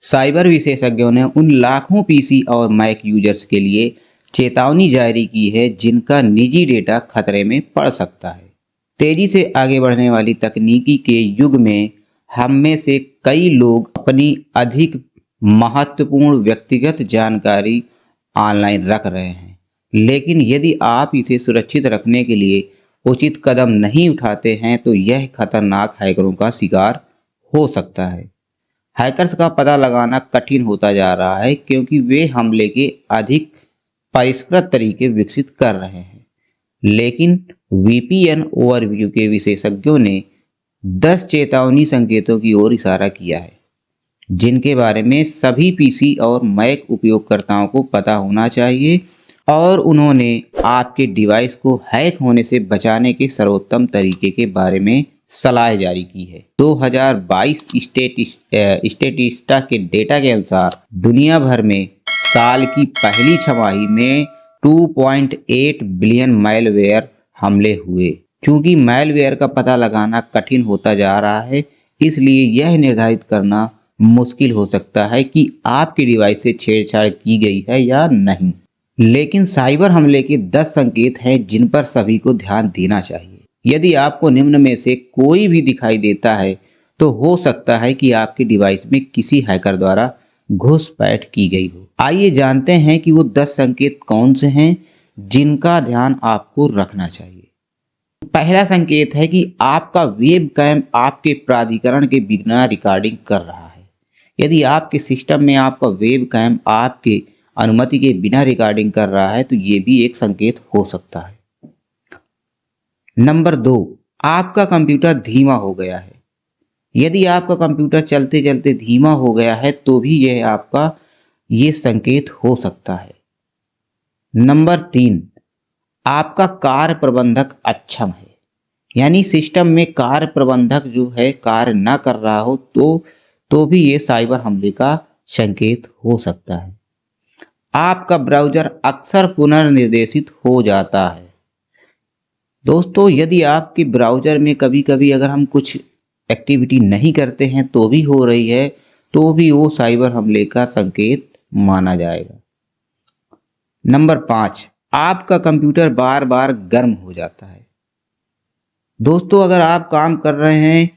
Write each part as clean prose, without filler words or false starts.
Cyber विशेषज्ञों ने उन लाखों पीसी और मैक यूजर्स के लिए चेतावनी जारी की है जिनका निजी डेटा खतरे में पड़ सकता है। तेजी से आगे बढ़ने वाली तकनीकी के युग में हम में से कई लोग अपनी अधिक महत्वपूर्ण व्यक्तिगत जानकारी ऑनलाइन रख रहे हैं, लेकिन यदि आप इसे सुरक्षित रखने के लिए उचित कदम नहीं उठाते हैं तो यह खतरनाक हैकरों का शिकार हो सकता है। हैकर्स का पता लगाना कठिन होता जा रहा है क्योंकि वे हमले के अधिक परिष्कृत तरीके विकसित कर रहे हैं, लेकिन वीपीएन ओवरव्यू के विशेषज्ञों ने 10 चेतावनी संकेतों की ओर इशारा किया है जिनके बारे में सभी पीसी और मैक उपयोगकर्ताओं को पता होना चाहिए, और उन्होंने आपके डिवाइस को हैक होने से बचाने के सर्वोत्तम तरीके के बारे में सलाह जारी की है। 2022 स्टेटिस्टा के डेटा के अनुसार दुनिया भर में साल की पहली छमाही में 2.8 बिलियन मैलवेयर हमले हुए। चूंकि मैलवेयर का पता लगाना कठिन होता जा रहा है, इसलिए यह निर्धारित करना मुश्किल हो सकता है कि आपके डिवाइस से छेड़छाड़ की गई है या नहीं। लेकिन साइबर हमले के 10 संकेत हैं जिन पर सभी को ध्यान देना चाहिए। यदि आपको निम्न में से कोई भी दिखाई देता है तो हो सकता है कि आपके डिवाइस में किसी हैकर द्वारा घुसपैठ की गई हो। आइए जानते हैं कि वो 10 संकेत कौन से हैं जिनका ध्यान आपको रखना चाहिए। पहला संकेत है कि आपका वेब कैम आपके प्राधिकरण के बिना रिकॉर्डिंग कर रहा है। यदि आपके सिस्टम में आपका वेब कैम आपके अनुमति के बिना रिकॉर्डिंग कर रहा है तो ये भी एक संकेत हो सकता है। नंबर 2, आपका कंप्यूटर धीमा हो गया है। यदि आपका कंप्यूटर चलते चलते धीमा हो गया है तो भी यह आपका ये संकेत हो सकता है। नंबर 3, आपका कार्य प्रबंधक अक्षम है, यानी सिस्टम में कार्य प्रबंधक जो है कार्य ना कर रहा हो तो भी ये साइबर हमले का संकेत हो सकता है। आपका ब्राउज़र अक्सर पुनर्निर्देशित हो जाता है। दोस्तों, यदि आपके ब्राउज़र में कभी कभी अगर हम कुछ एक्टिविटी नहीं करते हैं तो भी हो रही है तो भी वो साइबर हमले का संकेत माना जाएगा। नंबर 5, आपका कंप्यूटर बार बार गर्म हो जाता है। दोस्तों, अगर आप काम कर रहे हैं,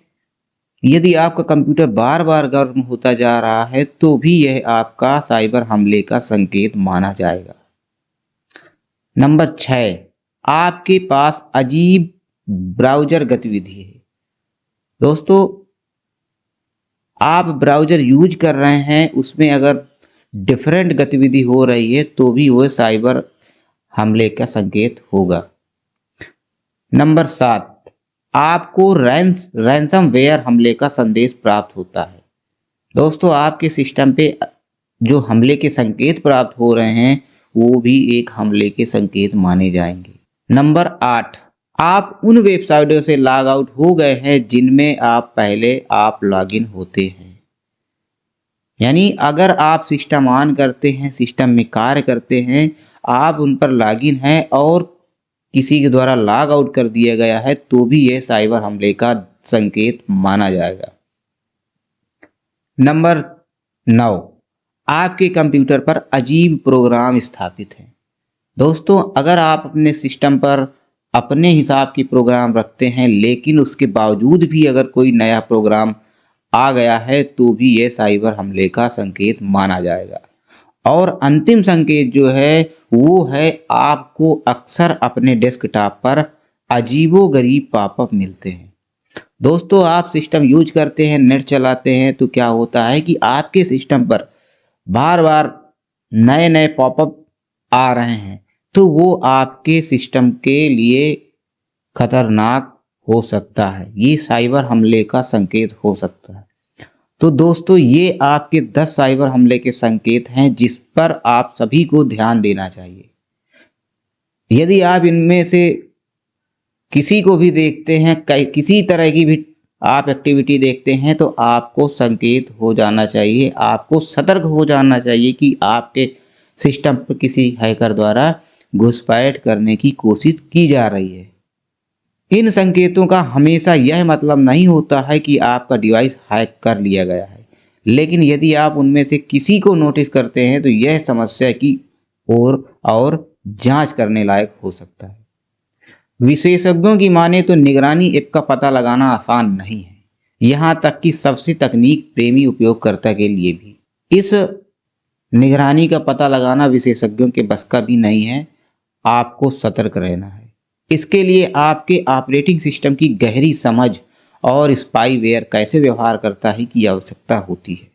यदि आपका कंप्यूटर बार बार गर्म होता जा रहा है तो भी यह आपका साइबर हमले का संकेत माना जाएगा। नंबर 6, आपके पास अजीब ब्राउज़र गतिविधि है। दोस्तों, आप ब्राउज़र यूज कर रहे हैं, उसमें अगर डिफरेंट गतिविधि हो रही है तो भी वह साइबर हमले का संकेत होगा। नंबर 7, आपको रैंसमवेयर हमले का संदेश प्राप्त होता है। दोस्तों, आपके सिस्टम पे जो हमले के संकेत प्राप्त हो रहे हैं वो भी एक हमले के संकेत माने जाएंगे। नंबर 8, आप उन वेबसाइटों से लॉग आउट हो गए हैं जिनमें पहले आप लॉगिन होते हैं। यानी अगर आप सिस्टम ऑन करते हैं, सिस्टम में कार्य करते हैं, आप उन पर लॉगिन हैं और किसी के द्वारा लॉग आउट कर दिया गया है तो भी यह साइबर हमले का संकेत माना जाएगा। नंबर 9, आपके कंप्यूटर पर अजीब प्रोग्राम स्थापित हैं। दोस्तों, अगर आप अपने सिस्टम पर अपने हिसाब की प्रोग्राम रखते हैं लेकिन उसके बावजूद भी अगर कोई नया प्रोग्राम आ गया है तो भी यह साइबर हमले का संकेत माना जाएगा। और अंतिम संकेत जो है वो है आपको अक्सर अपने डेस्कटॉप पर अजीबोगरीब पॉपअप मिलते हैं। दोस्तों, आप सिस्टम यूज करते हैं, नेट चलाते हैं तो क्या होता है कि आपके सिस्टम पर बार बार नए नए पॉपअप आ रहे हैं तो वो आपके सिस्टम के लिए खतरनाक हो सकता है। ये साइबर हमले का संकेत हो सकता है। तो दोस्तों, ये आपके 10 साइबर हमले के संकेत हैं जिस पर आप सभी को ध्यान देना चाहिए। यदि आप इनमें से किसी को भी देखते हैं, किसी तरह की भी आप एक्टिविटी देखते हैं तो आपको संकेत हो जाना चाहिए, आपको सतर्क हो जाना चाहिए कि आपके सिस्टम पर किसी हैकर द्वारा घुसपैठ करने की कोशिश की जा रही है। इन संकेतों का हमेशा यह मतलब नहीं होता है कि आपका डिवाइस हैक कर लिया गया है, लेकिन यदि आप उनमें से किसी को नोटिस करते हैं तो यह समस्या की और जांच करने लायक हो सकता है। विशेषज्ञों की माने तो निगरानी ऐप का पता लगाना आसान नहीं है, यहाँ तक कि सबसे तकनीक प्रेमी उपयोगकर्ता के लिए भी। इस निगरानी का पता लगाना विशेषज्ञों के बस का भी नहीं है, आपको सतर्क रहना है। इसके लिए आपके ऑपरेटिंग सिस्टम की गहरी समझ और स्पाईवेयर कैसे व्यवहार करता है की आवश्यकता होती है।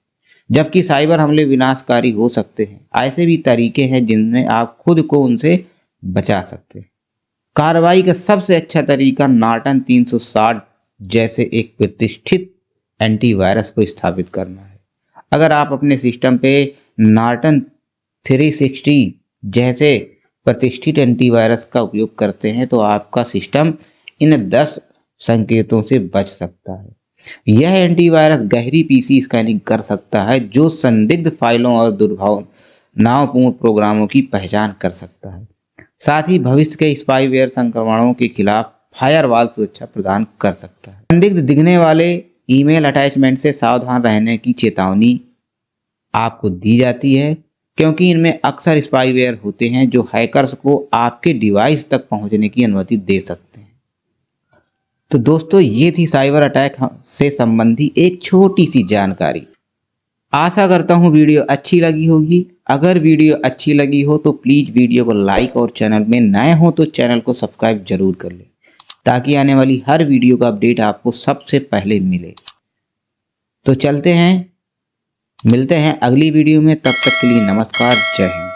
जबकि साइबर हमले विनाशकारी हो सकते हैं, ऐसे भी तरीके हैं जिनमें आप खुद को उनसे बचा सकते हैं। कार्रवाई का सबसे अच्छा तरीका नॉर्टन 360 जैसे एक प्रतिष्ठित एंटीवायरस को स्थापित करना है। अगर आप अपने सिस्टम पे नॉर्टन 360 जैसे प्रतिष्ठित एंटीवायरस का उपयोग करते हैं तो आपका सिस्टम इन 10 संकेतों से बच सकता है। यह एंटीवायरस गहरी पीसी स्कैनिंग कर सकता है जो संदिग्ध फाइलों और दुर्भावनापूर्ण प्रोग्रामों की पहचान कर सकता है। साथ ही भविष्य के स्पाईवेयर संक्रमणों के खिलाफ फायरवॉल सुरक्षा प्रदान कर सकता है। संदिग्ध दिखने वाले ईमेल अटैचमेंट से सावधान रहने की चेतावनी आपको दी जाती है, क्योंकि इनमें अक्सर स्पाईवेयर होते हैं जो हैकर्स को आपके डिवाइस तक पहुंचने की अनुमति दे सकते हैं। तो दोस्तों, ये थी साइबर अटैक से संबंधी एक छोटी सी जानकारी। आशा करता हूँ वीडियो अच्छी लगी होगी। अगर वीडियो अच्छी लगी हो तो प्लीज़ वीडियो को लाइक और चैनल में नए हो तो चैनल को सब्सक्राइब जरूर कर लें, ताकि आने वाली हर वीडियो का अपडेट आपको सबसे पहले मिले। तो चलते हैं, मिलते हैं अगली वीडियो में। तब तक के लिए नमस्कार, जय हिंद।